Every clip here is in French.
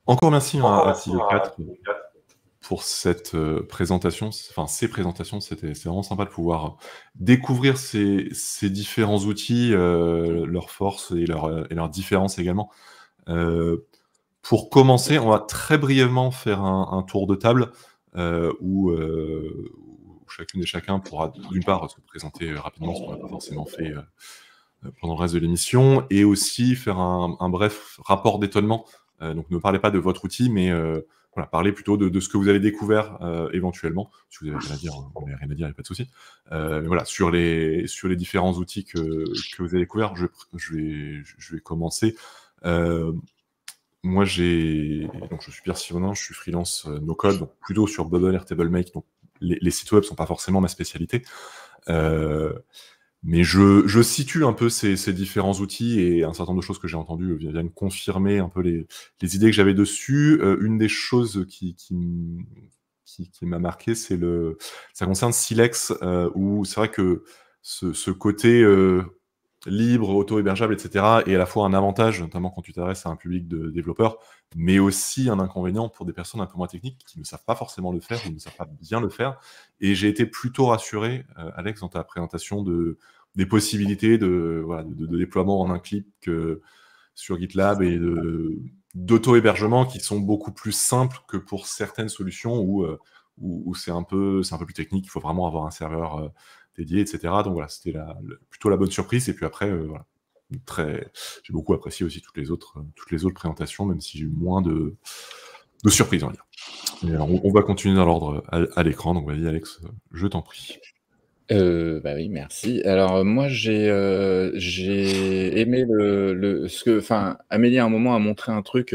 Encore merci à Tio4 pour cette présentation, enfin ces présentations, c'est vraiment sympa de pouvoir découvrir ces différents outils, leurs forces et leurs différences également. Pour commencer, on va très brièvement faire un tour de table où chacune et chacun pourra d'une part se présenter rapidement, ce qu'on n'a pas forcément fait pendant le reste de l'émission, et aussi faire un bref rapport d'étonnement. Donc ne parlez pas de votre outil, mais voilà, parlez plutôt de ce que vous avez découvert éventuellement. Si vous avez rien à dire, vous n'avez rien à dire, il n'y a pas de souci. Mais voilà, sur les différents outils que vous avez découverts, je vais commencer. Moi, donc je suis Pierre Sironin, je suis freelance no-code, donc plutôt sur Bubble, Airtable-Make. Donc les sites web ne sont pas forcément ma spécialité. Mais je situe un peu ces différents outils et un certain nombre de choses que j'ai entendues viennent confirmer un peu les idées que j'avais dessus. Une des choses qui m'a marqué, ça concerne Silex, où c'est vrai que ce côté libre, auto-hébergeable, etc., est à la fois un avantage, notamment quand tu t'adresses à un public de développeurs, mais aussi un inconvénient pour des personnes un peu moins techniques qui ne savent pas forcément le faire ou ne savent pas bien le faire. Et j'ai été plutôt rassuré, Alex, dans ta présentation des possibilités de déploiement en un clic sur GitLab et d'auto-hébergement qui sont beaucoup plus simples que pour certaines solutions où c'est un peu plus technique. Il faut vraiment avoir un serveur dédié, etc. Donc voilà, c'était plutôt la bonne surprise. Et puis après, voilà, j'ai beaucoup apprécié aussi toutes les autres présentations, même si j'ai eu moins de surprises, on va dire. Et alors, on va continuer dans l'ordre à l'écran. Donc vas-y, Alex, je t'en prie. Bah oui, merci. Alors moi j'ai aimé Amélie à un moment a montré un truc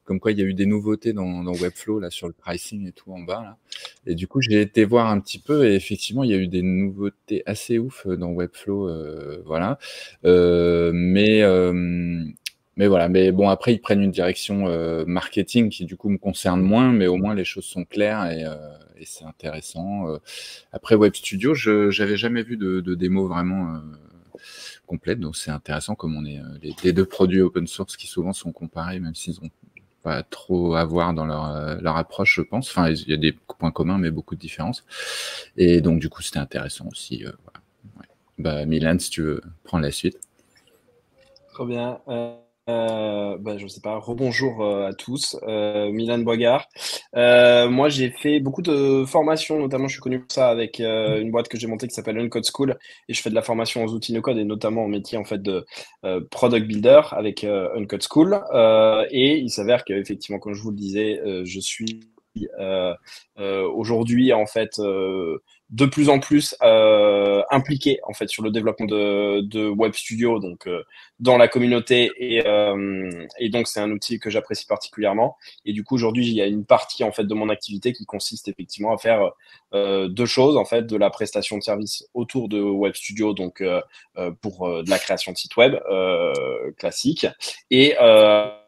comme quoi il y a eu des nouveautés dans Webflow là sur le pricing et tout en bas là. Et du coup j'ai été voir un petit peu et effectivement il y a eu des nouveautés assez ouf dans Webflow, voilà. Mais voilà, mais bon après ils prennent une direction marketing qui du coup me concerne moins, mais au moins les choses sont claires et c'est intéressant. Après Web Studio, j'avais jamais vu de démo vraiment complète, donc c'est intéressant comme on est les deux produits open source qui souvent sont comparés, même s'ils ont pas trop à voir dans leur approche, je pense. Enfin, il y a des points communs, mais beaucoup de différences. Et donc du coup, c'était intéressant aussi. Voilà. Ouais. Bah, Milan, si tu veux prendre la suite. Très bien. Je sais pas, rebonjour à tous. Milan Boigard. Moi, j'ai fait beaucoup de formations, notamment je suis connu pour ça avec une boîte que j'ai montée qui s'appelle Uncode School et je fais de la formation aux outils no-code et notamment au métier en fait de product builder avec Uncode School. Et il s'avère qu'effectivement, comme je vous le disais, je suis aujourd'hui en fait de plus en plus impliqué en fait sur le développement de Web Studio, donc dans la communauté et donc c'est un outil que j'apprécie particulièrement. Et du coup aujourd'hui il y a une partie en fait de mon activité qui consiste effectivement à faire deux choses en fait, de la prestation de services autour de Web Studio, donc pour de la création de sites web classique. Et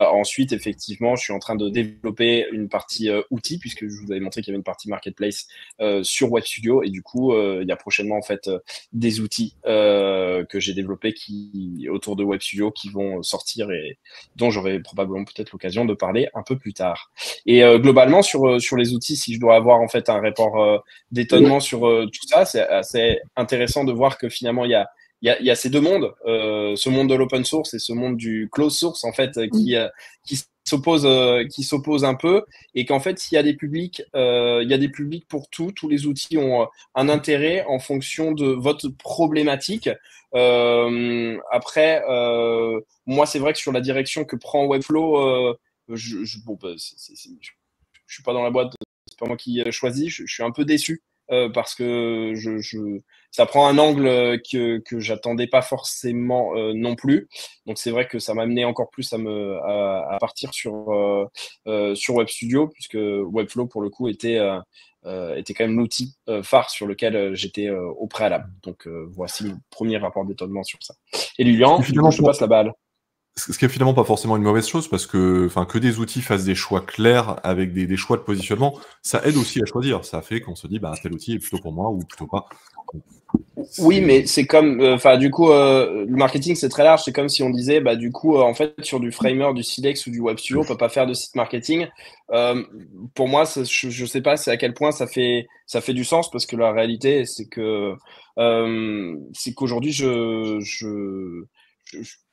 ensuite effectivement je suis en train de développer une partie outils, puisque je vous avais montré qu'il y avait une partie marketplace sur Web Studio, et du coup il y a prochainement en fait des outils que j'ai développés autour de Web Studio qui vont sortir et dont j'aurai probablement peut-être l'occasion de parler un peu plus tard. Et globalement sur les outils, si je dois avoir en fait un rapport d'étonnement sur tout ça, c'est assez intéressant de voir que finalement il y a ces deux mondes, ce monde de l'open source et ce monde du closed source en fait qui s'opposent un peu, et qu'en fait il y a des publics pour tout. Tous les outils ont un intérêt en fonction de votre problématique. Après, moi c'est vrai que sur la direction que prend Webflow, je suis pas dans la boîte, c'est pas moi qui choisis, je suis un peu déçu parce que ça prend un angle que j'attendais pas forcément non plus. Donc c'est vrai que ça m'a amené encore plus à partir sur Web Studio, puisque Webflow pour le coup était quand même l'outil phare sur lequel j'étais au préalable. Donc voici le premier rapport d'étonnement sur ça. Et Lilian, je te passe la balle. Ce qui est finalement pas forcément une mauvaise chose, parce que des outils fassent des choix clairs avec des choix de positionnement, ça aide aussi à choisir. Ça fait qu'on se dit, bah, tel outil est plutôt pour moi ou plutôt pas. Oui, mais c'est comme, du coup, le marketing, c'est très large. C'est comme si on disait, bah, du coup, en fait, sur du Framer, du Silex ou du Web Studio, on peut pas faire de site marketing. Pour moi, je sais pas c'est à quel point ça fait du sens parce que la réalité, c'est qu'aujourd'hui, je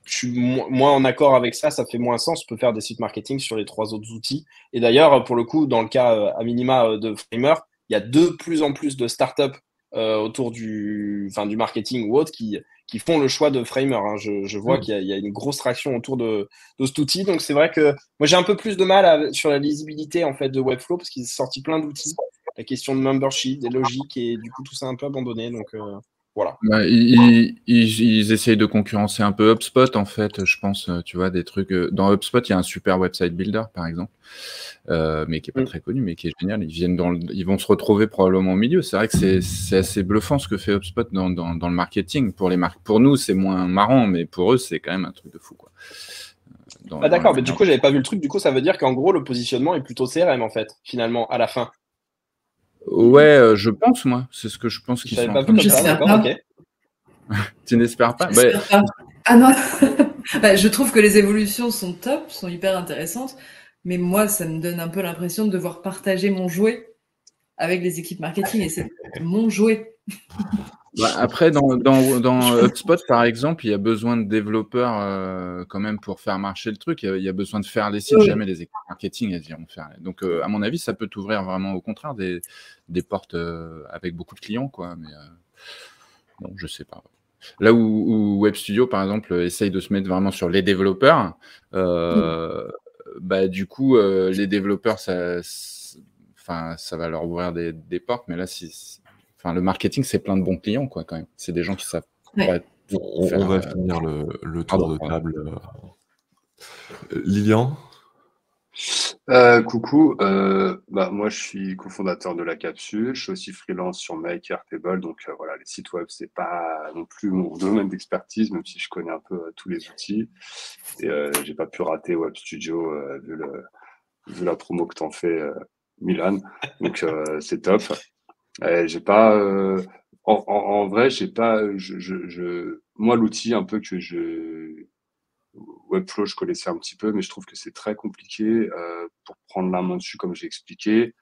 suis moins en accord avec ça. Ça fait moins sens. On peut faire des sites marketing sur les 3 autres outils. Et d'ailleurs, pour le coup, dans le cas, à minima, de Framer, il y a de plus en plus de startups autour du marketing ou autre qui font le choix de Framer. Hein. Je vois qu'il y a une grosse traction autour de cet outil. Donc c'est vrai que moi j'ai un peu plus de mal sur la lisibilité en fait de Webflow parce qu'ils ont sorti plein d'outils. La question de membership, des logiques et du coup tout ça un peu abandonné. Donc voilà. Bah, ils essayent de concurrencer un peu HubSpot, en fait, je pense, tu vois, des trucs. Dans HubSpot, il y a un super website builder, par exemple, mais qui n'est pas très connu, mais qui est génial. Ils vont se retrouver probablement au milieu. C'est vrai que c'est assez bluffant ce que fait HubSpot dans le marketing. Pour nous, c'est moins marrant, mais pour eux, c'est quand même un truc de fou, quoi. D'accord, mais du coup, j'avais pas vu le truc. Du coup, ça veut dire qu'en gros, le positionnement est plutôt CRM, en fait, finalement, à la fin. Ouais, je pense, moi. C'est ce que je pense qu'ils sont en train de faire. D'accord, ok. Tu n'espères pas? Ah non. Je trouve que les évolutions sont top, sont hyper intéressantes, mais moi, ça me donne un peu l'impression de devoir partager mon jouet avec les équipes marketing, et c'est mon jouet. Après, dans HubSpot, par exemple, il y a besoin de développeurs quand même pour faire marcher le truc. Il y a besoin de faire les sites. Jamais les équipes marketing, elles iront faire. Donc, à mon avis, ça peut t'ouvrir vraiment, au contraire, des portes avec beaucoup de clients, quoi. Mais bon, je sais pas. Là où Web Studio, par exemple, essaye de se mettre vraiment sur les développeurs, du coup, les développeurs, ça va leur ouvrir des portes. Mais là, le marketing, c'est plein de bons clients, quoi, quand même. C'est des gens qui savent pas on va finir le tour de table. Lilian? Coucou, moi je suis cofondateur de La Capsule, je suis aussi freelance sur Make Airtable, donc voilà, les sites web c'est pas non plus mon domaine d'expertise, même si je connais un peu tous les outils, et j'ai pas pu rater Web Studio vu la promo que t'en fais, Milan, donc c'est top. J'ai pas, en vrai, j'ai pas, moi l'outil un peu que Webflow, je connaissais un petit peu, mais je trouve que c'est très compliqué pour prendre la main dessus, comme j'ai expliqué.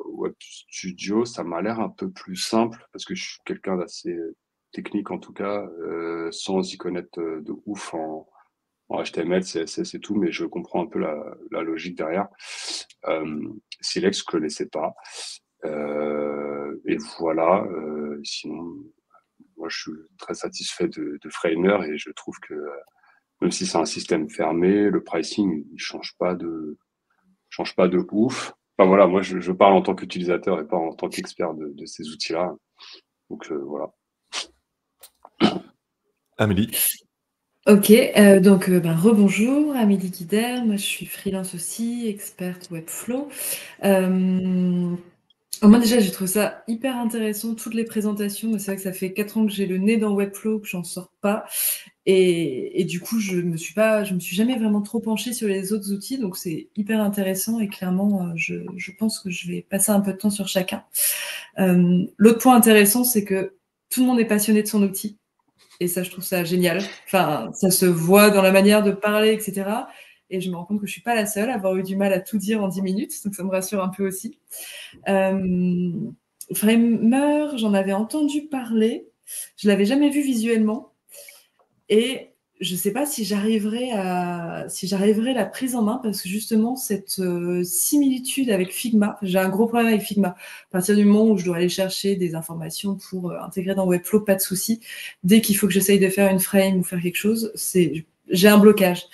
Web Studio, ça m'a l'air un peu plus simple parce que je suis quelqu'un d'assez technique en tout cas, sans y connaître de ouf en HTML, CSS et tout, mais je comprends un peu la logique derrière. Silex, je connaissais pas. Et voilà. Sinon, moi, je suis très satisfait de Framer et je trouve que même si c'est un système fermé, le pricing il change pas de ouf. Enfin voilà, moi je parle en tant qu'utilisateur et pas en tant qu'expert de ces outils-là. Donc voilà. Amélie. Ok, donc rebonjour, Amélie Guider, moi je suis freelance aussi, experte Webflow. Moi déjà j'ai trouvé ça hyper intéressant, toutes les présentations, mais c'est vrai que ça fait 4 ans que j'ai le nez dans Webflow, que j'en sors pas. Et du coup, je me suis jamais vraiment trop penchée sur les autres outils, donc c'est hyper intéressant et clairement, je pense que je vais passer un peu de temps sur chacun. L'autre point intéressant, c'est que tout le monde est passionné de son outil et ça, je trouve ça génial. Enfin, ça se voit dans la manière de parler, etc. Et je me rends compte que je suis pas la seule à avoir eu du mal à tout dire en 10 minutes, donc ça me rassure un peu aussi. Framer, j'en avais entendu parler, je l'avais jamais vu visuellement. Et je ne sais pas si j'arriverai la prise en main parce que justement, cette similitude avec Figma, j'ai un gros problème avec Figma. À partir du moment où je dois aller chercher des informations pour intégrer dans Webflow, pas de souci. Dès qu'il faut que j'essaye de faire une frame ou faire quelque chose, j'ai un blocage.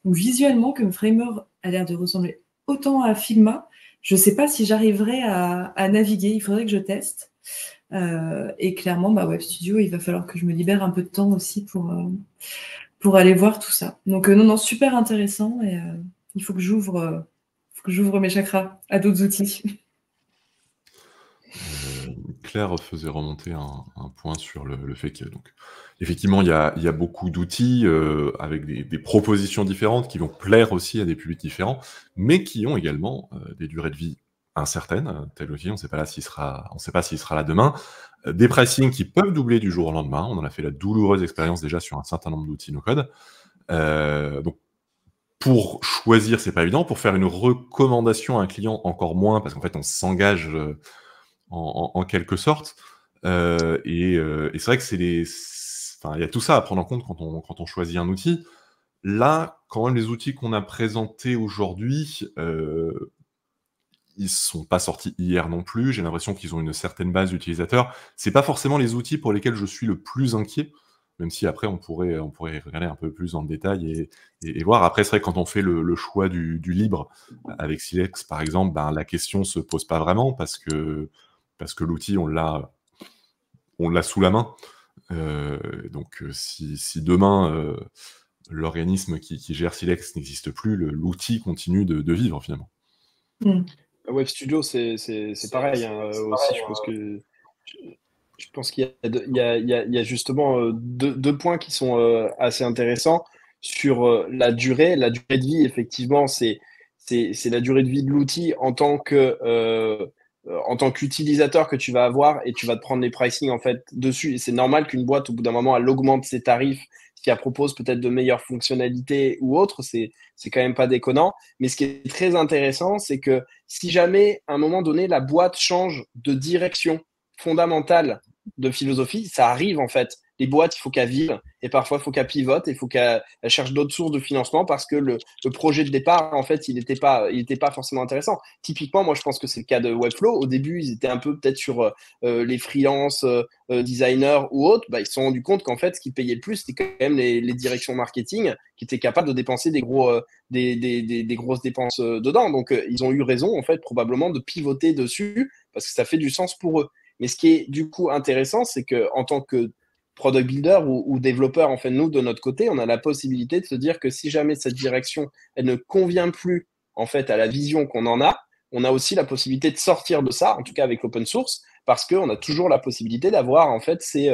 Donc visuellement, comme Framer a l'air de ressembler autant à Figma, je ne sais pas si j'arriverai à naviguer. Il faudrait que je teste. Et clairement, Web Studio, il va falloir que je me libère un peu de temps aussi pour aller voir tout ça. Donc non, super intéressant et il faut que j'ouvre mes chakras à d'autres outils. Claire faisait remonter un point sur le fait que donc effectivement il y a beaucoup d'outils avec des propositions différentes qui vont plaire aussi à des publics différents, mais qui ont également des durées de vie incertaine, tel outil, on ne sait pas s'il sera là demain. Des pricing qui peuvent doubler du jour au lendemain. On en a fait la douloureuse expérience déjà sur un certain nombre d'outils no-code. Donc, pour choisir, c'est pas évident. Pour faire une recommandation à un client, encore moins, parce qu'en fait, on s'engage en quelque sorte. Et c'est vrai que il y a tout ça à prendre en compte quand on choisit un outil. Là, quand même, les outils qu'on a présentés aujourd'hui, ils sont pas sortis hier non plus. J'ai l'impression qu'ils ont une certaine base d'utilisateurs. C'est pas forcément les outils pour lesquels je suis le plus inquiet, même si après on pourrait regarder un peu plus dans le détail et voir. Après, c'est vrai que quand on fait le choix du libre avec Silex, par exemple, la question se pose pas vraiment parce que l'outil, on l'a sous la main. Donc, si demain l'organisme qui gère Silex n'existe plus, l'outil continue de vivre finalement. Web Studio, c'est pareil aussi. Je pense qu'il y a justement deux points qui sont assez intéressants sur la durée. La durée de vie, effectivement, c'est la durée de vie de l'outil en tant qu'utilisateur que tu vas avoir, et tu vas te prendre les pricing en fait dessus. Et c'est normal qu'une boîte, au bout d'un moment, elle augmente ses tarifs si elle propose peut-être de meilleures fonctionnalités ou autres. C'est quand même pas déconnant. Mais ce qui est très intéressant, c'est que si jamais, à un moment donné, la boîte change de direction fondamentale de philosophie, ça arrive en fait. Les boîtes, il faut qu'elles vivent, et parfois il faut qu'elles pivotent, il faut qu'elles cherchent d'autres sources de financement parce que le projet de départ, en fait, il n'était pas forcément intéressant. Typiquement, moi je pense que c'est le cas de Webflow. Au début, ils étaient un peu peut-être sur les freelance designers ou autres. Ils se sont rendus compte qu'en fait, ce qui payait le plus, c'était quand même les directions marketing qui étaient capables de dépenser des grosses dépenses dedans. Donc, ils ont eu raison, en fait, probablement de pivoter dessus parce que ça fait du sens pour eux. Mais ce qui est du coup intéressant, c'est qu'en tant que product builder ou développeur, en fait, nous, de notre côté, on a la possibilité de se dire que si jamais cette direction, elle ne convient plus, en fait, à la vision qu'on en a, on a aussi la possibilité de sortir de ça, en tout cas avec l'open source, parce qu'on a toujours la possibilité d'avoir, en fait, cet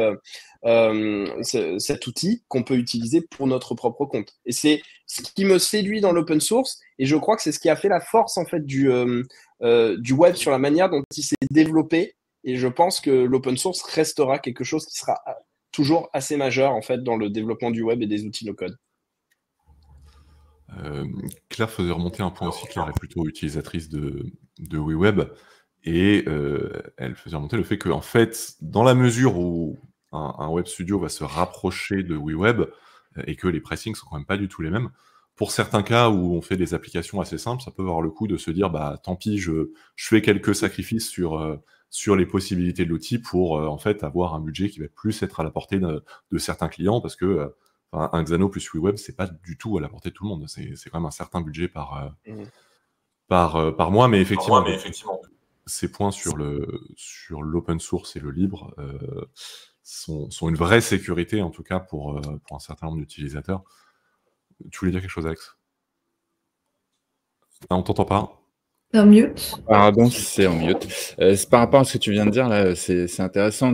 outil qu'on peut utiliser pour notre propre compte. Et c'est ce qui me séduit dans l'open source, et je crois que c'est ce qui a fait la force, en fait, du web sur la manière dont il s'est développé. Et je pense que l'open source restera quelque chose qui sera toujours assez majeur en fait dans le développement du web et des outils no-code. Claire faisait remonter un point aussi. Claire est plutôt utilisatrice de WeWeb, et elle faisait remonter le fait que, en fait, dans la mesure où un Web Studio va se rapprocher de WeWeb et que les pricing sont quand même pas du tout les mêmes, pour certains cas où on fait des applications assez simples, ça peut avoir le coup de se dire tant pis, je fais quelques sacrifices sur les possibilités de l'outil pour en fait avoir un budget qui va plus être à la portée de certains clients, parce que un Xano plus WeWeb, c'est pas du tout à la portée de tout le monde. C'est quand même un certain budget par mois, mais effectivement, ces points sur l'open source et le libre sont une vraie sécurité, en tout cas pour un certain nombre d'utilisateurs. Tu voulais dire quelque chose, Alex? On t'entend pas. En mute. Pardon, c'est en mute. C'est par rapport à ce que tu viens de dire là, c'est intéressant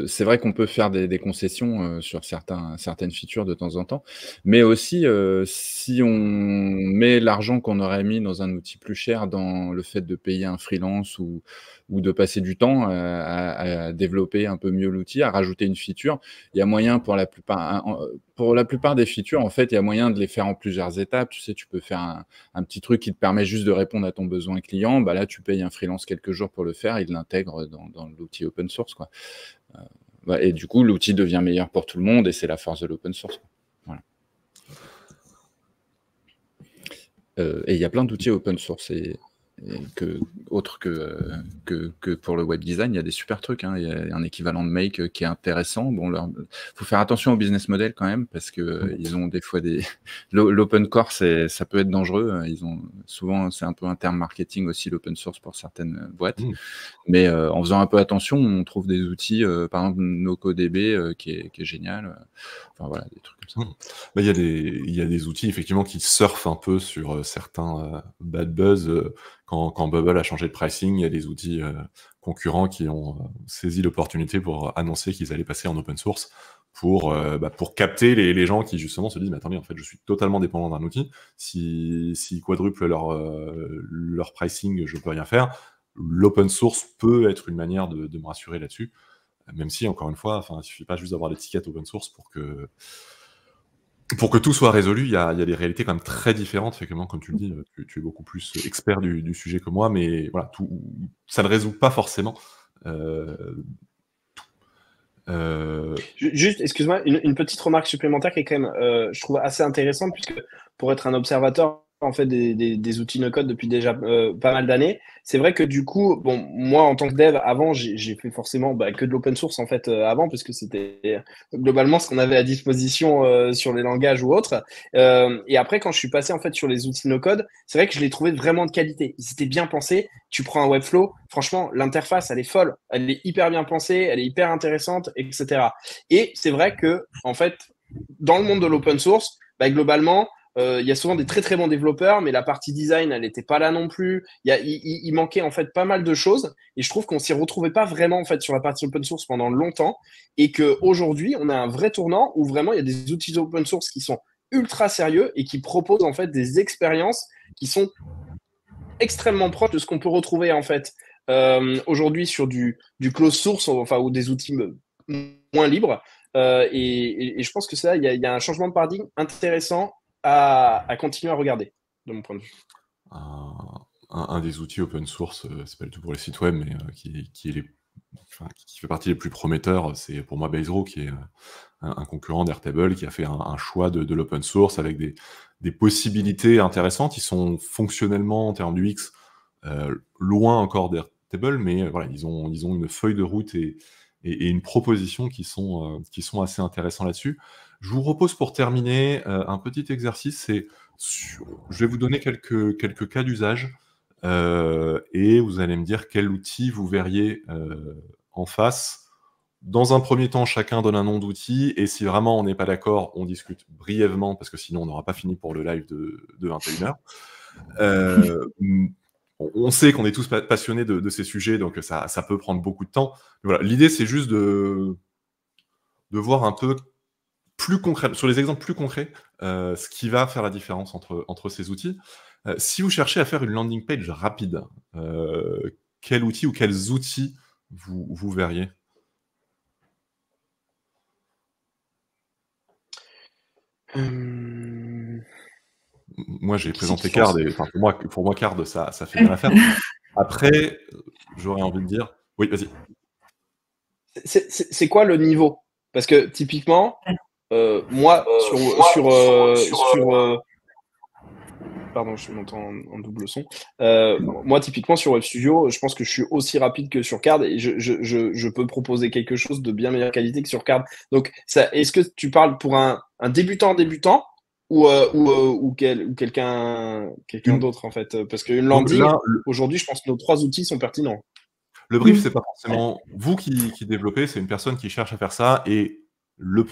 c'est vrai qu'on peut faire des concessions sur certaines features de temps en temps, mais aussi si on met l'argent qu'on aurait mis dans un outil plus cher dans le fait de payer un freelance ou de passer du temps à développer un peu mieux l'outil, à rajouter une feature, il y a moyen pour la plupart des features, en fait, il y a moyen de les faire en plusieurs étapes. Tu sais, tu peux faire un petit truc qui te permet juste de répondre à ton besoin client. Là, tu payes un freelance quelques jours pour le faire, il l'intègre dans l'outil open source, quoi. Et du coup, l'outil devient meilleur pour tout le monde, et c'est la force de l'open source, quoi. Voilà. Et il y a plein d'outils open source, autre que pour le web design, il y a des super trucs, hein. Il y a un équivalent de Make qui est intéressant. Bon, faut faire attention au business model quand même, parce que ils ont des fois l'open core, ça peut être dangereux. Souvent, c'est un peu un terme marketing aussi, l'open source, pour certaines boîtes. Mais en faisant un peu attention, on trouve des outils, par exemple NoCoDB qui est génial. Enfin voilà, des trucs comme ça. Il y a des outils effectivement qui surfent un peu sur certains bad buzz. Quand Bubble a changé de pricing, il y a des outils concurrents qui ont saisi l'opportunité pour annoncer qu'ils allaient passer en open source pour capter les gens qui justement se disent mais attendez, en fait je suis totalement dépendant d'un outil, si quadruple leur pricing, je peux rien faire. l'open source peut être une manière de me rassurer là-dessus, même si, encore une fois, il ne suffit pas juste d'avoir l'étiquette open source pour que tout soit résolu. Il y a des réalités quand même très différentes. Effectivement, comme tu le dis, tu es beaucoup plus expert du sujet que moi, mais voilà, ça ne résout pas forcément Juste, excuse-moi, une petite remarque supplémentaire qui est quand même, je trouve assez intéressante, puisque pour être un observateur en fait des outils no-code depuis déjà pas mal d'années, c'est vrai que du coup, bon, moi en tant que dev, avant, j'ai fait forcément que de l'open source en fait avant, parce que c'était globalement ce qu'on avait à disposition sur les langages ou autres. Et après, quand je suis passé en fait sur les outils no-code, c'est vrai que je les trouvais vraiment de qualité. Ils étaient bien pensés. Tu prends un Webflow, franchement, l'interface, elle est folle, elle est hyper bien pensée, elle est hyper intéressante, etc. Et c'est vrai que, en fait, dans le monde de l'open source, globalement, il y a souvent des très très bons développeurs, mais la partie design, elle n'était pas là non plus. Il manquait en fait pas mal de choses, et je trouve qu'on s'y retrouvait pas vraiment en fait sur la partie open source pendant longtemps, et que aujourd'hui, on a un vrai tournant où vraiment il y a des outils open source qui sont ultra sérieux et qui proposent en fait des expériences qui sont extrêmement proches de ce qu'on peut retrouver en fait aujourd'hui sur du closed source, enfin, ou des outils moins libres. Et je pense que ça, il y a un changement de paradigme intéressant à continuer à regarder, de mon point de vue. Un des outils open source, c'est pas du tout pour les sites web, mais qui fait partie des plus prometteurs, c'est pour moi Basero, qui est un concurrent d'Airtable, qui a fait un choix de l'open source avec des possibilités intéressantes. Ils sont fonctionnellement, en termes d'UX, loin encore d'Airtable, mais voilà, ils ont une feuille de route et une proposition qui sont assez intéressants là-dessus. Je vous propose pour terminer un petit exercice, je vais vous donner quelques cas d'usage et vous allez me dire quel outil vous verriez en face. Dans un premier temps, chacun donne un nom d'outil, et si vraiment on n'est pas d'accord, on discute brièvement, parce que sinon on n'aura pas fini pour le live de 21h. On sait qu'on est tous passionnés de ces sujets, donc ça peut prendre beaucoup de temps. Mais voilà, l'idée, c'est juste de voir un peu plus concret, sur les exemples plus concrets, ce qui va faire la différence entre ces outils. Si vous cherchez à faire une landing page rapide, quel outil ou quels outils vous verriez ? Moi, j'ai présenté Card, et pour moi, Card, ça fait bien l'affaire. Après, j'aurais envie de dire... Oui, vas-y. C'est quoi le niveau? Parce que typiquement, moi, pardon, je m'entends en double son. Moi, typiquement, sur WebStudio, je pense que je suis aussi rapide que sur Card, et je peux proposer quelque chose de bien meilleure qualité que sur Card. Donc, est-ce que tu parles pour un débutant ou quelqu'un d'autre, en fait? Parce qu'une landing, aujourd'hui, je pense que nos 3 outils sont pertinents. Le brief, c'est pas forcément vous qui développez, c'est une personne qui cherche à faire ça, et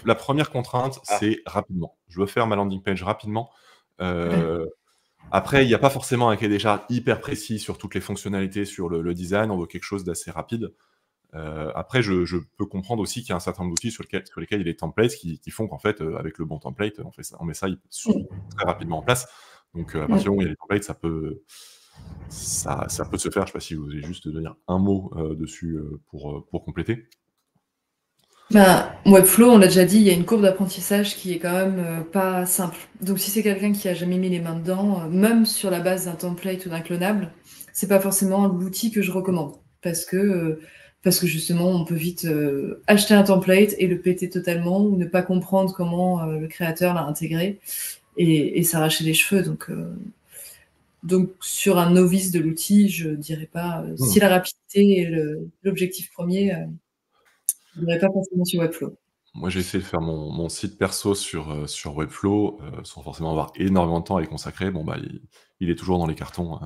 la première contrainte, c'est rapidement. Je veux faire ma landing page rapidement. Après, il n'y a pas forcément un cahier des charges hyper précis sur toutes les fonctionnalités, sur le design. On veut quelque chose d'assez rapide. Après, je peux comprendre aussi qu'il y a un certain nombre d'outils sur lesquels il y a des templates qui font qu'en fait, avec le bon template, on met ça très rapidement en place. Donc, à partir du moment où il y a des templates, ça peut se faire. Je ne sais pas si vous avez juste de dire un mot dessus pour compléter. Webflow, on l'a déjà dit, il y a une courbe d'apprentissage qui est quand même pas simple. Donc si c'est quelqu'un qui a jamais mis les mains dedans, même sur la base d'un template ou d'un clonable, c'est pas forcément l'outil que je recommande. Parce que justement, on peut vite acheter un template et le péter totalement, ou ne pas comprendre comment le créateur l'a intégré et s'arracher les cheveux. Donc sur un novice de l'outil, je dirais pas, si la rapidité est l'objectif premier, je ne dirais pas forcément sur Webflow. Moi, j'ai essayé de faire mon site perso sur Webflow, sans forcément avoir énormément de temps à y consacrer. Bon, il est toujours dans les cartons.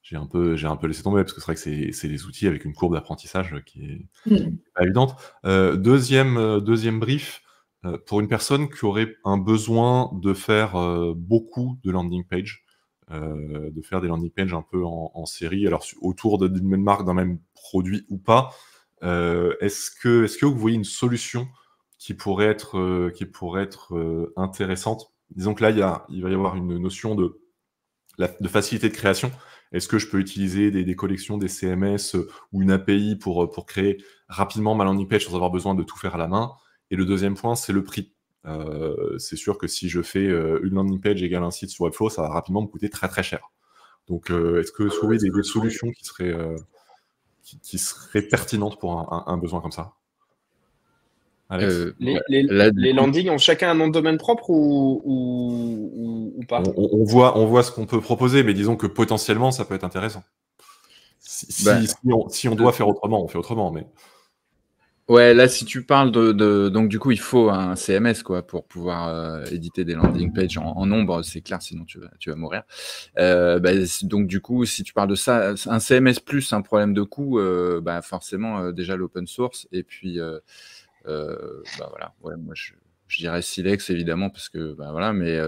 J'ai un peu laissé tomber, parce que c'est vrai que c'est des outils avec une courbe d'apprentissage qui est pas évidente. Deuxième brief, pour une personne qui aurait un besoin de faire beaucoup de landing pages, de faire des landing pages un peu en série, alors autour d'une même marque, d'un même produit ou pas, est-ce que vous voyez une solution qui pourrait être intéressante? Disons que là, il va y avoir une notion de facilité de création, Est-ce que je peux utiliser des collections, des CMS ou une API pour créer rapidement ma landing page sans avoir besoin de tout faire à la main? Et le deuxième point, c'est le prix. C'est sûr que si je fais une landing page égale un site sur Webflow, ça va rapidement me coûter très très cher. Donc, est-ce que vous trouvez des solutions qui seraient pertinentes pour un besoin comme ça? Alex? Les landings ont chacun un nom de domaine propre ou pas? On voit ce qu'on peut proposer, mais disons que potentiellement, ça peut être intéressant. Si on doit faire autrement, on fait autrement. Mais... Ouais, là, si tu parles donc du coup, il faut un CMS quoi, pour pouvoir éditer des landing pages en nombre, c'est clair, sinon tu vas mourir. Donc du coup, si tu parles de ça, un CMS plus un problème de coût, forcément, déjà l'open source, et puis voilà, ouais, moi je dirais Silex évidemment parce que voilà, mais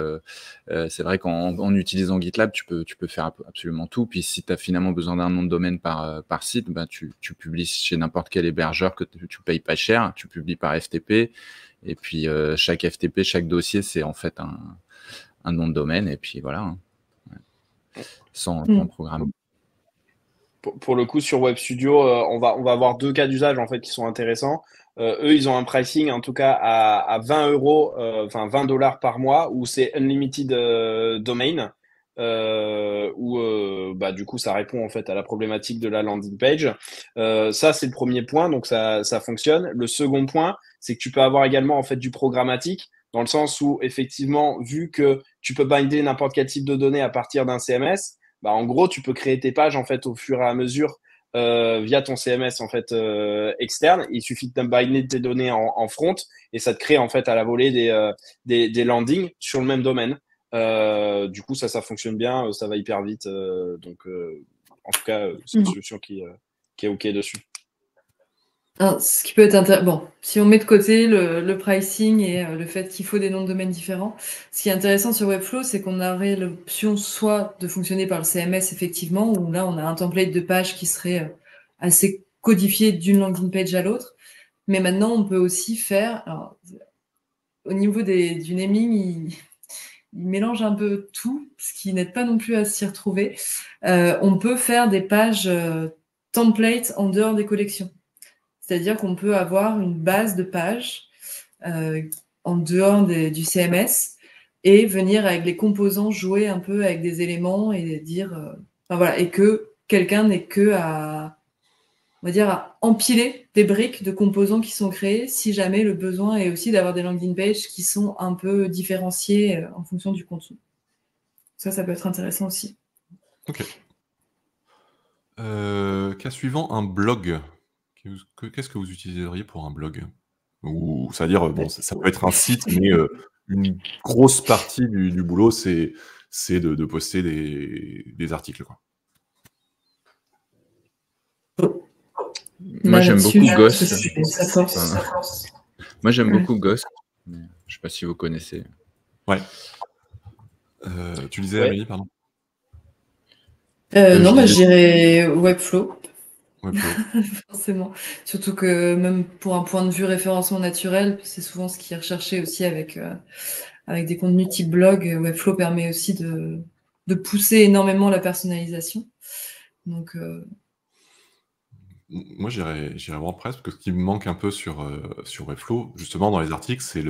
c'est vrai qu'en utilisant GitLab tu peux faire absolument tout. Puis si tu as finalement besoin d'un nom de domaine par site, tu publies chez n'importe quel hébergeur que tu payes pas cher, tu publies par FTP, et puis chaque FTP, chaque dossier c'est en fait un nom de domaine, et puis voilà, hein. Ouais. Sans programme. Pour le coup, sur Web Studio, on va avoir deux cas d'usage en fait qui sont intéressants. Eux, ils ont un pricing en tout cas à 20 euros, enfin $20 par mois, où c'est unlimited domain, où du coup ça répond en fait à la problématique de la landing page. Ça c'est le premier point, donc ça fonctionne. Le second point, c'est que tu peux avoir également en fait du programmatique, dans le sens où effectivement, vu que tu peux binder n'importe quel type de données à partir d'un CMS, en gros, tu peux créer tes pages en fait au fur et à mesure via ton CMS en fait externe. Il suffit de binder tes données en front, et ça te crée en fait à la volée des landings sur le même domaine. Du coup, ça fonctionne bien, ça va hyper vite. Donc, en tout cas, c'est une solution qui est OK dessus. Alors, ce qui peut être intéressant, bon, si on met de côté le pricing et le fait qu'il faut des noms de domaine différents, ce qui est intéressant sur Webflow, c'est qu'on aurait l'option soit de fonctionner par le CMS, effectivement, où là, on a un template de page qui serait assez codifié d'une landing page à l'autre. Mais maintenant, on peut aussi faire, alors, au niveau du naming, il mélange un peu tout, ce qui n'aide pas non plus à s'y retrouver. On peut faire des pages templates en dehors des collections. C'est-à-dire qu'on peut avoir une base de pages en dehors du CMS et venir avec les composants jouer un peu avec des éléments et dire et que quelqu'un n'ait que à empiler des briques de composants qui sont créés, si jamais le besoin est aussi d'avoir des landing pages qui sont un peu différenciées en fonction du contenu. Ça peut être intéressant aussi. Ok. Cas suivant, un blog. Qu'est-ce que vous utiliseriez pour un blog? Ou c'est-à-dire, ça peut être un site, mais une grosse partie du boulot, c'est de poster des articles, quoi. Moi, j'aime beaucoup Ghost. Moi, j'aime beaucoup Ghost. Je ne sais pas si vous connaissez. Ouais. Tu disais, Amélie, pardon? Non, je dirais Webflow. Forcément. Surtout que même pour un point de vue référencement naturel, c'est souvent ce qui est recherché aussi avec des contenus type blog. Webflow permet aussi de pousser énormément la personnalisation. Donc, moi, j'irais WordPress, parce que ce qui me manque un peu sur Webflow, justement, dans les articles, c'est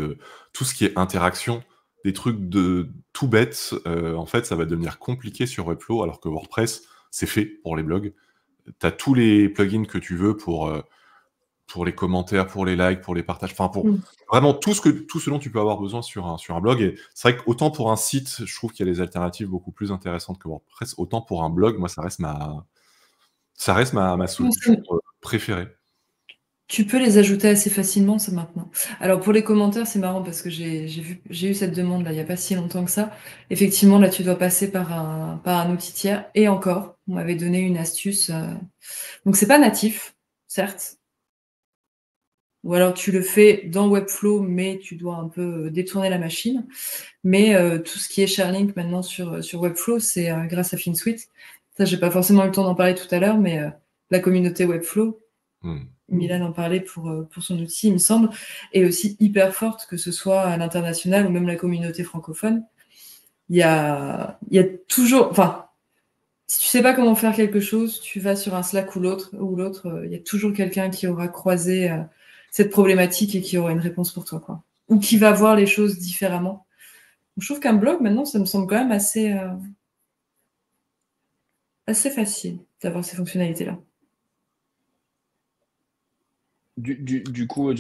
tout ce qui est interaction, des trucs de tout bêtes. En fait, ça va devenir compliqué sur Webflow, alors que WordPress, c'est fait pour les blogs. Tu as tous les plugins que tu veux pour les commentaires, pour les likes, pour les partages, enfin pour vraiment tout ce dont tu peux avoir besoin sur un blog. Et c'est vrai qu'autant pour un site, je trouve qu'il y a des alternatives beaucoup plus intéressantes que WordPress, autant pour un blog, moi ça reste ma solution préférée. Tu peux les ajouter assez facilement, ça, maintenant. Alors, pour les commentaires, c'est marrant parce que j'ai eu cette demande là, il n'y a pas si longtemps que ça. Effectivement, là, tu dois passer par un outil tiers. Et encore, on m'avait donné une astuce. Donc, c'est pas natif, certes. Ou alors, tu le fais dans Webflow, mais tu dois un peu détourner la machine. Mais tout ce qui est ShareLink maintenant sur Webflow, c'est grâce à FinSuite. Ça, j'ai pas forcément eu le temps d'en parler tout à l'heure, mais la communauté Webflow, Milan en parlait pour son outil, il me semble, est aussi hyper forte, que ce soit à l'international ou même la communauté francophone. Il y a toujours, Si tu sais pas comment faire quelque chose, tu vas sur un Slack ou l'autre, il y a toujours quelqu'un qui aura croisé cette problématique et qui aura une réponse pour toi, quoi. Ou qui va voir les choses différemment. Donc, je trouve qu'un blog, maintenant, ça me semble quand même assez facile d'avoir ces fonctionnalités-là. Du coup,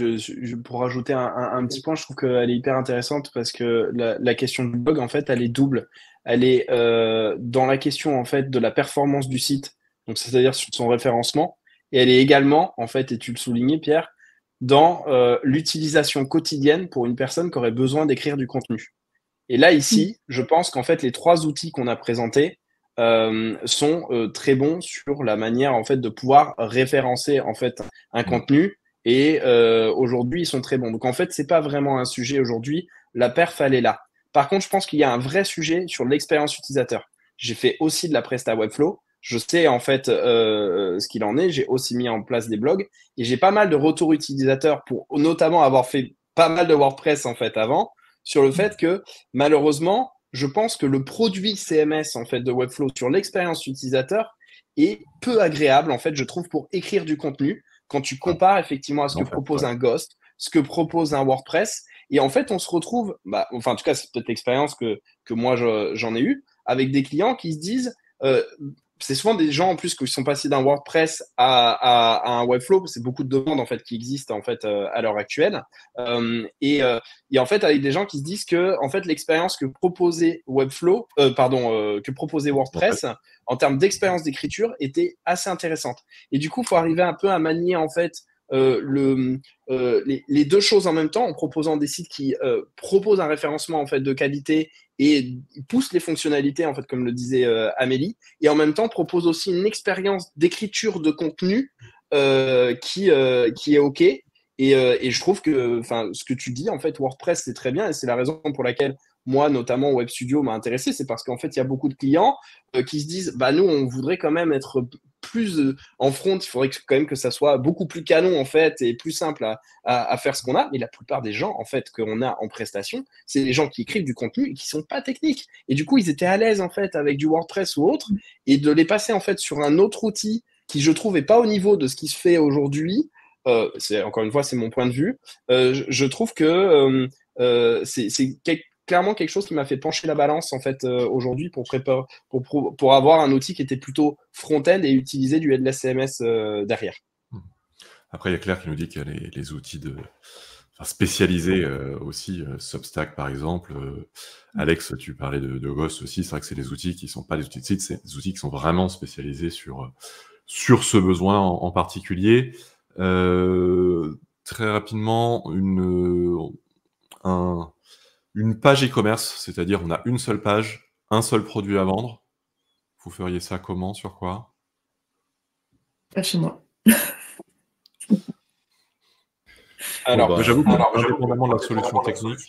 pour rajouter un petit point, je trouve qu'elle est hyper intéressante parce que la question du blog, en fait, elle est double. Elle est dans la question, en fait, de la performance du site, donc c'est-à-dire sur son référencement, et elle est également, en fait, et tu le soulignais, Pierre, dans l'utilisation quotidienne pour une personne qui aurait besoin d'écrire du contenu. Et là, ici, je pense qu'en fait, les 3 outils qu'on a présentés sont très bons sur la manière, en fait, de pouvoir référencer, en fait, un contenu. Et aujourd'hui, ils sont très bons. Donc, en fait, c'est pas vraiment un sujet aujourd'hui. La perf, elle est là. Par contre, je pense qu'il y a un vrai sujet sur l'expérience utilisateur. J'ai fait aussi de la presta Webflow. Je sais, en fait, ce qu'il en est. J'ai aussi mis en place des blogs. Et j'ai pas mal de retours utilisateurs pour notamment avoir fait pas mal de WordPress, en fait, avant, sur le fait que, malheureusement, je pense que le produit CMS, en fait, de Webflow sur l'expérience utilisateur est peu agréable, en fait, je trouve, pour écrire du contenu quand tu compares effectivement à ce que propose un Ghost, ce que propose un WordPress. Et en fait, on se retrouve, enfin, en tout cas, c'est peut-être l'expérience que moi, j'en ai eue, avec des clients qui se disent, c'est souvent des gens en plus qui sont passés d'un WordPress à un Webflow. C'est beaucoup de demandes en fait qui existent en fait à l'heure actuelle. Et en fait avec des gens qui se disent que en fait l'expérience que proposait Webflow, que proposait WordPress en termes d'expérience d'écriture était assez intéressante. Et du coup, il faut arriver un peu à manier en fait les deux choses en même temps en proposant des sites qui proposent un référencement en fait de qualité et poussent les fonctionnalités en fait comme le disait Amélie, et en même temps propose aussi une expérience d'écriture de contenu qui est ok. Et je trouve que ce que tu dis en fait WordPress c'est très bien, et c'est la raison pour laquelle moi notamment Web Studio m'a intéressé. C'est parce qu'en fait il y a beaucoup de clients qui se disent nous on voudrait quand même être plus en front, il faudrait quand même que ça soit beaucoup plus canon en fait et plus simple à faire ce qu'on a. Mais la plupart des gens en fait qu'on a en prestation, c'est des gens qui écrivent du contenu et qui sont pas techniques. Et du coup, ils étaient à l'aise en fait avec du WordPress ou autre, et de les passer en fait sur un autre outil qui je trouve est pas au niveau de ce qui se fait aujourd'hui. C'est encore une fois c'est mon point de vue. Je trouve que c'est clairement quelque chose qui m'a fait pencher la balance en fait aujourd'hui pour avoir un outil qui était plutôt front-end et utiliser du headless CMS derrière. Après, il y a Claire qui nous dit qu'il y a les outils spécialisés aussi, Substack par exemple. Alex, tu parlais de Ghost aussi. C'est vrai que c'est des outils qui sont pas des outils de site, c'est des outils qui sont vraiment spécialisés sur ce besoin en particulier. Très rapidement, une page e-commerce, c'est-à-dire on a une seule page, un seul produit à vendre. Vous feriez ça comment, sur quoi? Pas chez moi. Alors, j'avoue que indépendamment de la solution technique,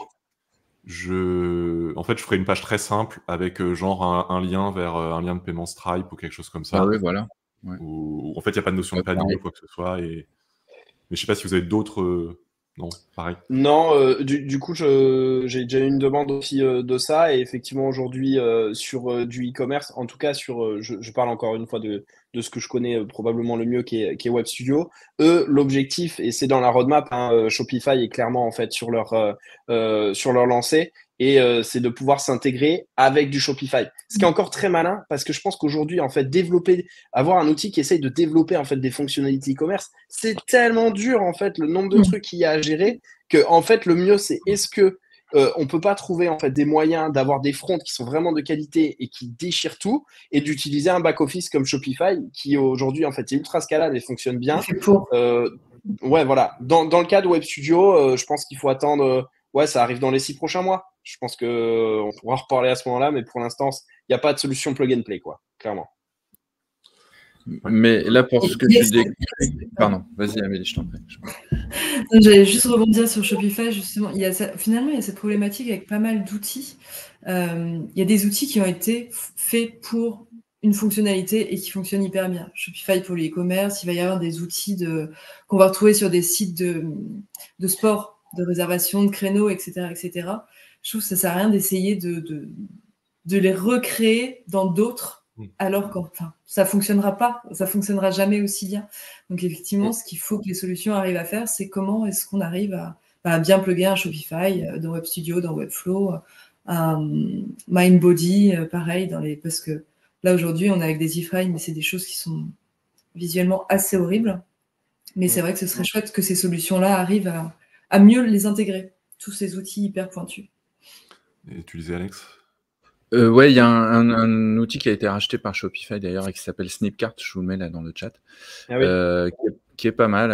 en fait, je ferais une page très simple avec genre un lien vers un lien de paiement Stripe ou quelque chose comme ça. Ah oui, voilà. Ouais. Où en fait, il n'y a pas de notion de planning ou quoi que ce soit. Mais je ne sais pas si vous avez d'autres... Non, pareil. Non, du coup, j'ai déjà eu une demande aussi de ça, et effectivement aujourd'hui sur du e-commerce, en tout cas sur, je parle encore une fois de ce que je connais probablement le mieux, qui est Web Studio. Eux, l'objectif, et c'est dans la roadmap, Shopify est clairement en fait sur leur lancée, et c'est de pouvoir s'intégrer avec du Shopify. Ce qui est encore très malin, parce que je pense qu'aujourd'hui, en fait, avoir un outil qui essaye de développer en fait des fonctionnalités e-commerce, c'est tellement dur en fait, le nombre de trucs qu'il y a à gérer, que en fait le mieux c'est est-ce que on peut pas trouver en fait des moyens d'avoir des fronts qui sont vraiment de qualité et qui déchirent tout, et d'utiliser un back office comme Shopify qui aujourd'hui en fait est ultra scalable et fonctionne bien. Ouais, voilà. Dans le cas de Web Studio, je pense qu'il faut attendre. Ouais, ça arrive dans les 6 prochains mois. Je pense que on pourra reparler à ce moment-là, mais pour l'instant, il n'y a pas de solution plug and play, quoi, clairement. Mais là, pour ce que tu décris... Pardon, vas-y Amélie, je t'en prie. J'allais juste rebondir sur Shopify, justement. Finalement, il y a cette problématique avec pas mal d'outils. Il y a des outils qui ont été faits pour une fonctionnalité et qui fonctionnent hyper bien. Shopify pour le e-commerce, il va y avoir des outils qu'on va retrouver sur des sites de sport, de réservation, de créneaux, etc., etc. Je trouve que ça ne sert à rien d'essayer de les recréer dans d'autres alors qu'enfin, ça fonctionnera jamais aussi bien. Donc effectivement, ce qu'il faut que les solutions arrivent à faire, c'est comment est-ce qu'on arrive à bien plugger un Shopify dans Web Studio, dans Webflow, un Mindbody, pareil, parce que là aujourd'hui, on est avec des iframes, mais c'est des choses qui sont visuellement assez horribles. Mais c'est vrai que ce serait chouette que ces solutions-là arrivent à mieux les intégrer, tous ces outils hyper pointus. Et tu disais, Alex? Ouais, il y a un outil qui a été racheté par Shopify d'ailleurs et qui s'appelle Snipcart, je vous le mets là dans le chat, qui est pas mal.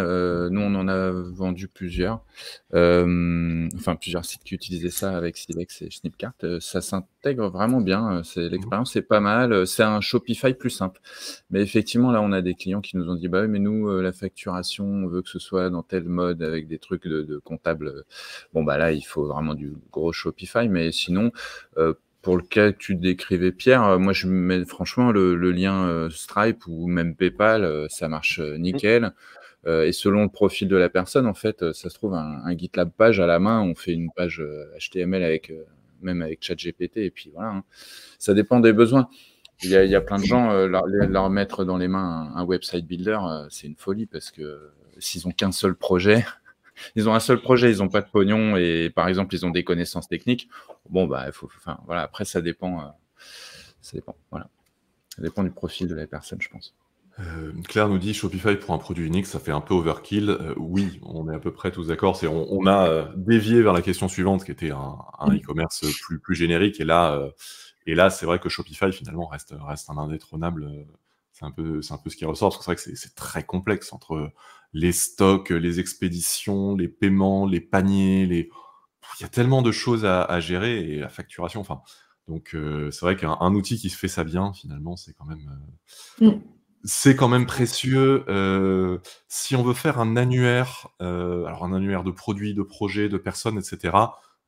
Nous, on en a vendu plusieurs. Enfin, plusieurs sites qui utilisaient ça avec Silex et Snipcart. Ça s'intègre vraiment bien. L'expérience est pas mal. C'est un Shopify plus simple. Mais effectivement, là, on a des clients qui nous ont dit, bah oui, mais nous, la facturation, on veut que ce soit dans tel mode avec des trucs de comptable. Bon, bah là, il faut vraiment du gros Shopify. Mais sinon, pour le cas que tu décrivais, Pierre, moi je mets franchement le lien Stripe ou même PayPal, ça marche nickel. Et selon le profil de la personne, en fait, ça se trouve un GitLab page à la main, on fait une page HTML même avec ChatGPT, et puis voilà. Ça dépend des besoins. Il y a plein de gens, leur mettre dans les mains un website builder, c'est une folie parce que s'ils ont qu'un seul projet. Ils ont un seul projet, ils n'ont pas de pognon et par exemple, ils ont des connaissances techniques. Bon, bah, voilà. Après, ça dépend. Voilà. Ça dépend du profil de la personne, je pense. Claire nous dit Shopify pour un produit unique, ça fait un peu overkill. Oui, on est à peu près tous d'accord. On a dévié vers la question suivante, qui était un e-commerce plus générique. Et là, c'est vrai que Shopify finalement reste un indétrônable. C'est un peu ce qui ressort, parce que c'est vrai que c'est très complexe entre les stocks, les expéditions, les paiements, les paniers, il y a tellement de choses à gérer, et la facturation. Enfin, donc c'est vrai qu'un outil qui se fait ça bien, finalement, c'est quand même précieux. Si on veut faire un annuaire, alors un annuaire de produits, de projets, de personnes, etc.,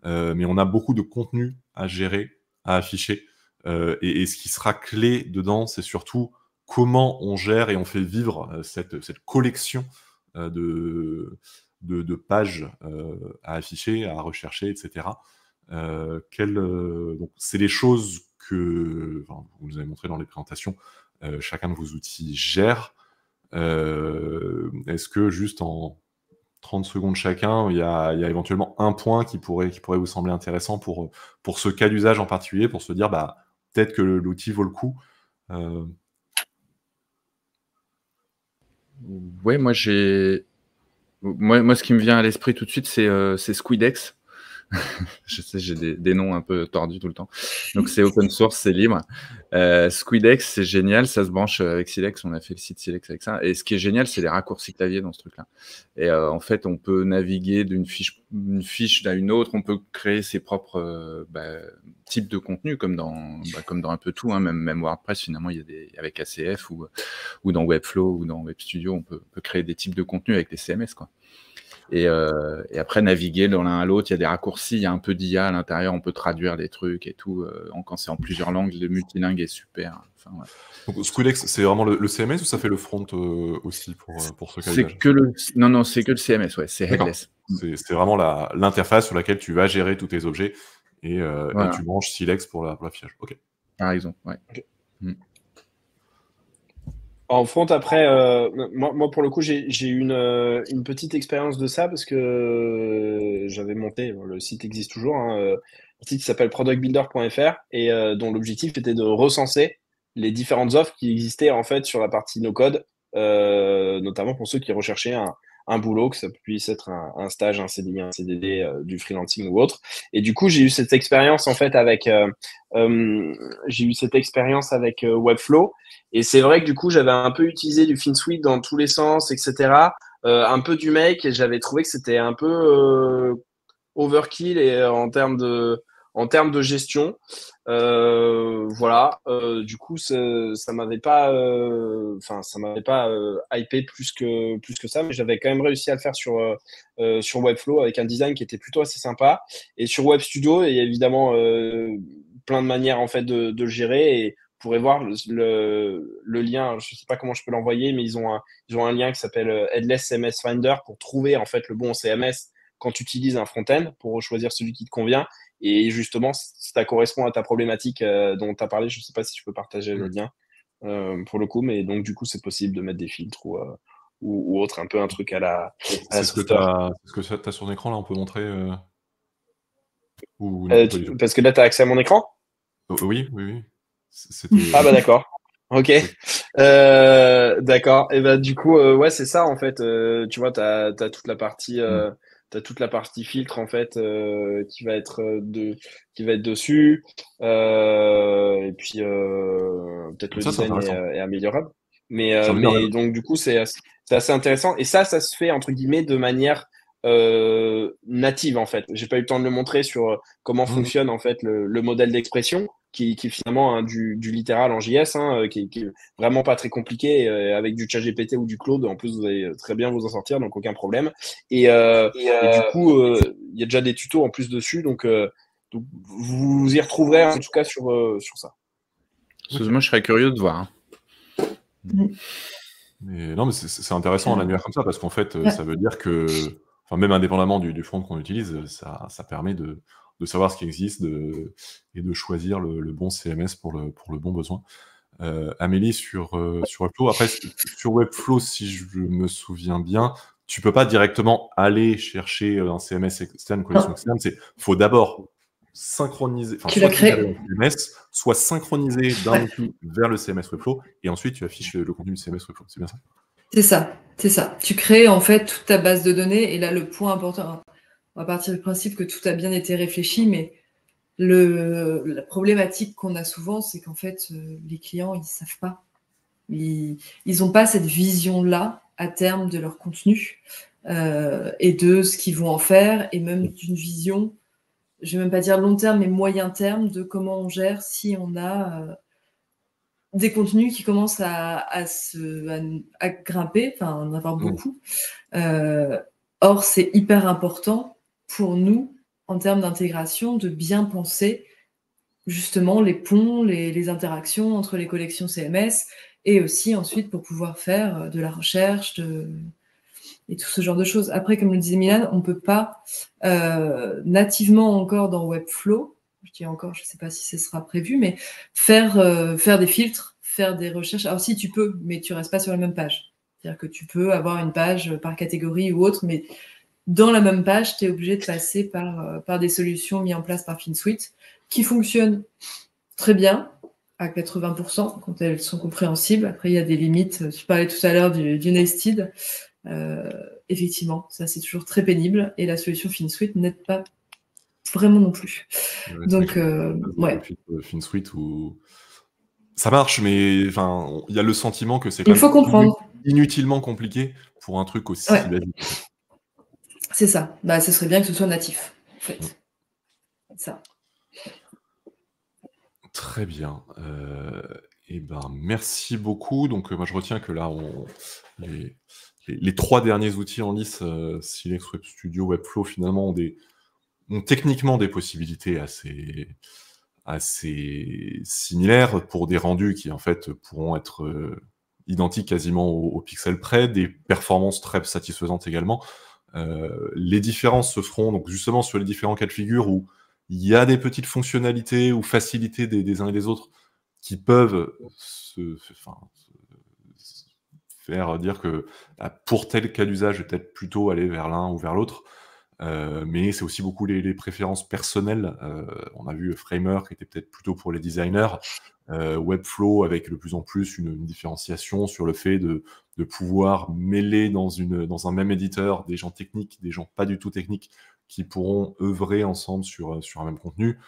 mais on a beaucoup de contenu à gérer, à afficher, et ce qui sera clé dedans, c'est surtout comment on gère et on fait vivre cette collection de pages à afficher, à rechercher, etc. Donc, c'est les choses que vous nous avez montré dans les présentations, chacun de vos outils gère. Est-ce que juste en 30 secondes chacun, il y a éventuellement un point qui pourrait vous sembler intéressant pour ce cas d'usage en particulier, pour se dire peut-être que l'outil vaut le coup? Ouais, moi, ce qui me vient à l'esprit tout de suite, c'est Squidex. Je sais, j'ai des noms un peu tordus tout le temps. Donc, c'est open source, c'est libre. Squidex, c'est génial. Ça se branche avec Silex. On a fait le site Silex avec ça. Et ce qui est génial, c'est les raccourcis clavier dans ce truc-là. Et en fait, on peut naviguer d'une fiche à une autre. On peut créer ses propres types de contenu, comme dans un peu tout. Même WordPress, finalement, il y a avec ACF ou dans Webflow ou dans Web Studio, on peut créer des types de contenu avec des CMS, quoi. Et après, naviguer de l'un à l'autre, il y a des raccourcis, il y a un peu d'IA à l'intérieur, on peut traduire des trucs et tout. Quand c'est en plusieurs langues, le multilingue est super. Enfin, ouais. Donc, Squidex, c'est vraiment le CMS ou ça fait le front aussi pour ce cas d'usage? Non, c'est que le CMS, ouais, c'est headless. C'est vraiment l'interface sur laquelle tu vas gérer tous tes objets et tu branches Silex pour l'affichage. Ok. Par exemple, ouais. Okay. En front, après, moi pour le coup, j'ai eu une petite expérience de ça parce que j'avais monté, le site existe toujours, un site qui s'appelle productbuilder.fr et dont l'objectif était de recenser les différentes offres qui existaient en fait sur la partie no-code, notamment pour ceux qui recherchaient un boulot, que ça puisse être un stage, un CDI, un CDD, du freelancing ou autre. Et du coup, j'ai eu cette expérience en fait avec Webflow. Et c'est vrai que du coup, j'avais un peu utilisé du FinSuite dans tous les sens, etc. Un peu du Make, et j'avais trouvé que c'était un peu overkill et en termes de gestion. Voilà. Du coup, ça m'avait pas, hypé plus que ça, mais j'avais quand même réussi à le faire sur Webflow avec un design qui était plutôt assez sympa. Et sur Web Studio, il y a évidemment plein de manières en fait de le gérer. Et vous pourrez voir le lien, je sais pas comment je peux l'envoyer, mais ils ont un lien qui s'appelle Headless CMS Finder pour trouver en fait le bon CMS quand tu utilises un front-end, pour choisir celui qui te convient. Et justement, ça correspond à ta problématique dont tu as parlé. Je sais pas si je peux partager le lien. pour le coup, mais donc du coup, c'est possible de mettre des filtres ou autre, un peu un truc à la C'est ce que tu Softer. as sur l'écran, là, on peut montrer ou non, pas du tout. Parce que là, tu as accès à mon écran? Oui, oui, oui. C'était. Ah bah d'accord. Ok. D'accord. Et bah du coup, ouais, c'est ça en fait. Tu vois, t'as toute la partie, t'as toute la partie filtre en fait qui va être qui va être dessus. Et puis peut-être le Ça, c'est design intéressant. est améliorable. Ça veut dire Mais rien. donc du coup, c'est assez intéressant. Et ça se fait entre guillemets de manière native en fait. J'ai pas eu le temps de le montrer sur comment fonctionne en fait le modèle d'expression qui est finalement hein, du littéral en JS, hein, qui est vraiment pas très compliqué, avec du ChatGPT ou du Claude, en plus vous allez très bien vous en sortir, donc aucun problème. Et du coup, il y a déjà des tutos en plus dessus, donc vous y retrouverez en tout cas sur ça. Moi, je serais curieux de voir. Mais non, mais c'est intéressant en annuaire comme ça, parce qu'en fait, ça veut dire que, enfin, même indépendamment du front qu'on utilise, ça permet de savoir ce qui existe et de choisir le bon CMS pour le bon besoin. Amélie, sur Webflow, après, sur Webflow, si je me souviens bien, tu peux pas directement aller chercher un CMS externe, une connexion externe. Faut d'abord synchroniser, enfin, Tu soit l'as tu vas créé. aller dans le CMS, soit synchroniser d'un outil vers le CMS Webflow, et ensuite tu affiches le contenu du CMS Webflow. C'est bien ça? C'est ça, c'est ça. Tu crées en fait toute ta base de données, et là, le point important, on va partir du principe que tout a bien été réfléchi, mais la problématique qu'on a souvent, c'est qu'en fait, les clients, ils savent pas. Ils n'ont pas cette vision-là à terme de leur contenu et de ce qu'ils vont en faire, et même d'une vision, je ne vais même pas dire long terme, mais moyen terme, de comment on gère si on a des contenus qui commencent à grimper, enfin, en avoir beaucoup. Or, c'est hyper important pour nous, en termes d'intégration, de bien penser justement les ponts, les interactions entre les collections CMS, et aussi ensuite pour pouvoir faire de la recherche et tout ce genre de choses. Après, comme le disait Milan, on ne peut pas nativement encore dans Webflow, je dis encore, je ne sais pas si ce sera prévu, mais faire des filtres, faire des recherches. Alors si tu peux, mais tu ne restes pas sur la même page. C'est-à-dire que tu peux avoir une page par catégorie ou autre, mais dans la même page, tu es obligé de passer par des solutions mises en place par FinSuite qui fonctionnent très bien à 80% quand elles sont compréhensibles. Après, il y a des limites. Tu parlais tout à l'heure du nested. Effectivement, ça c'est toujours très pénible, et la solution FinSuite n'aide pas vraiment non plus. Ouais, Donc, ouais. FinSuite où ça marche, mais enfin, il y a le sentiment que c'est quand Il faut même comprendre. inutilement compliqué pour un truc aussi basique. C'est ça. Bah, ce serait bien que ce soit natif, en fait. Ça. Très bien. Et ben, merci beaucoup. Donc, moi, je retiens que là, les 3 derniers outils en lice, Silex, Web Studio, Webflow, finalement, ont techniquement des possibilités assez similaires pour des rendus qui, en fait, pourront être identiques quasiment au pixel près, des performances très satisfaisantes également. Les différences se feront donc justement sur les différents cas de figure où il y a des petites fonctionnalités ou facilités des uns et des autres qui peuvent faire dire que pour tel cas d'usage, je vais peut-être plutôt aller vers l'un ou vers l'autre. Mais c'est aussi beaucoup les préférences personnelles. On a vu Framer qui était peut-être plutôt pour les designers, Webflow avec de plus en plus une différenciation sur le fait de pouvoir mêler dans un même éditeur des gens techniques, des gens pas du tout techniques, qui pourront œuvrer ensemble sur un même contenu.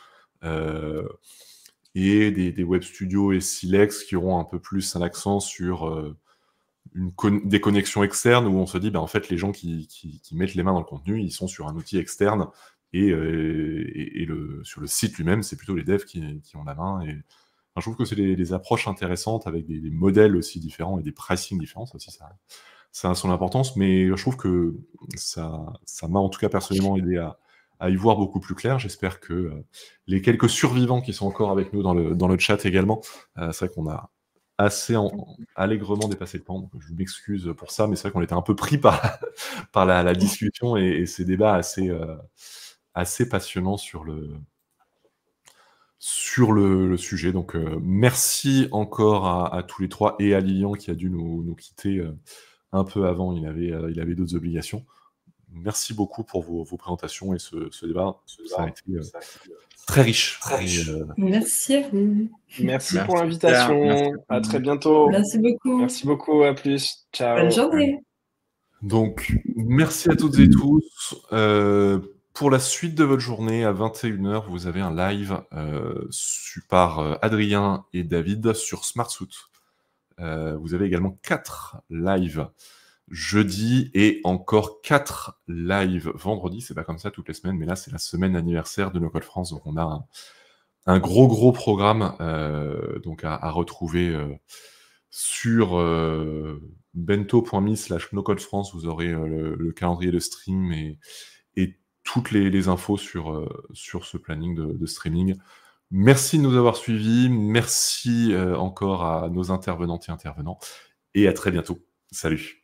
Et des Web Studio et Silex qui auront un peu plus un accent sur des connexions externes où on se dit, en fait, les gens qui mettent les mains dans le contenu, ils sont sur un outil externe, et sur le site lui-même, c'est plutôt les devs qui ont la main. Et je trouve que c'est des approches intéressantes avec des modèles aussi différents et des pricing différents. Ça aussi, ça a son importance, mais je trouve que ça m'a en tout cas personnellement aidé à y voir beaucoup plus clair. J'espère que les quelques survivants qui sont encore avec nous dans le chat également, c'est vrai qu'on a assez allègrement dépassé le temps, donc je m'excuse pour ça, mais c'est vrai qu'on était un peu pris par la discussion et ces débats assez passionnants sur sur le sujet. Donc, merci encore à tous les trois et à Lilian qui a dû nous quitter un peu avant. Il avait d'autres obligations. Merci beaucoup pour vos présentations et ce débat. Ça a été très riche. Merci à vous. Merci pour l'invitation. Merci. À très bientôt. Merci beaucoup. Merci beaucoup. À plus. Ciao. Bonne journée. Donc, merci à toutes et tous. Pour la suite de votre journée, à 21h, vous avez un live par Adrien et David sur SmartSuit. Vous avez également 4 lives jeudi et encore 4 lives vendredi. C'est pas comme ça toutes les semaines, mais là, c'est la semaine anniversaire de No Code France. Donc, on a un gros programme donc à retrouver sur bento.me/nocodefrance. Vous aurez le calendrier de stream et toutes les infos sur ce planning de streaming. Merci de nous avoir suivis. Merci encore à nos intervenantes et intervenants. Et à très bientôt. Salut.